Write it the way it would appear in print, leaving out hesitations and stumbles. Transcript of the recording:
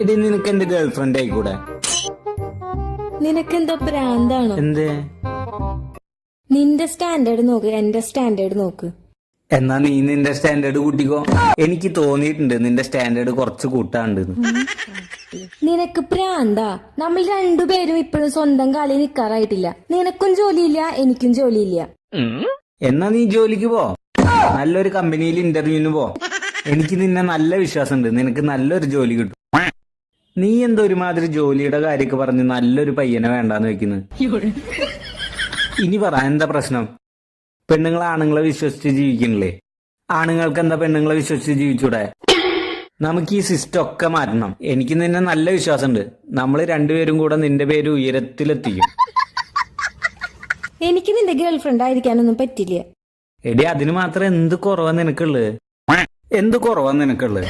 ഇടി നിനക്ക് എന്റെ ഗേൾഫ്രണ്ട് ആയിക്കൂടെ? നിനക്കെന്തോ ഭ്രാന്താണോ? എന്തേ? നിന്റെ സ്റ്റാൻഡേർഡ് നോക്ക്, എന്റെ സ്റ്റാൻഡേർഡ് നോക്ക്. എന്നാ നീ നിന്റെ സ്റ്റാൻഡേർഡ് കൂട്ടിക്കോ. എനിക്ക് തോന്നിയിട്ടുണ്ട് നിന്റെ സ്റ്റാൻഡേർഡ് കുറച്ച് കൂട്ടാണ്ട്. നിനക്ക് ഭ്രാന്താ? നമ്മൾ രണ്ടുപേരും ഇപ്പോഴും സ്വന്തം കാലിൽ നിൽക്കാറായിട്ടില്ല. നിനക്കും ജോലിയില്ല, എനിക്കും ജോലിയില്ല. എന്നാ നീ ജോലിക്ക് പോ, നല്ലൊരു കമ്പനിയിൽ ഇന്റർവ്യൂവിന് പോ. എനിക്ക് നിന്നെ നല്ല വിശ്വാസമുണ്ട്, നിനക്ക് നല്ലൊരു ജോലി കിട്ടും. നീ എന്തോ ഒരുമാതിരി ജോലിയുടെ കാര്യമൊക്കെ പറഞ്ഞ് നല്ലൊരു പയ്യനെ വേണ്ടാന്ന് വെക്കുന്നത്. ഇനി പറ, എന്താ പ്രശ്നം? പെണ്ണുങ്ങൾ ആണുങ്ങളെ വിശ്വസിച്ച് ജീവിക്കണില്ലേ? ആണുങ്ങൾക്ക് എന്താ പെണ്ണുങ്ങളെ വിശ്വസിച്ച് ജീവിച്ചൂടെ? നമുക്ക് ഈ സിസ്റ്റം ഒക്കെ മാറ്റണം. എനിക്ക് നിന്നെ നല്ല വിശ്വാസമുണ്ട്. നമ്മൾ രണ്ടുപേരും കൂടെ നിന്റെ പേര് ഉയരത്തിലെത്തിക്കും. എനിക്ക് നിന്റെ ഗേൾഫ്രണ്ട് ആയിരിക്കാനൊന്നും പറ്റില്ല. എടി അതിന് മാത്രം എന്ത് കുറവാ നിനക്കുള്ളത്? എന്ത് കുറവാ നിനക്കുള്ളത്?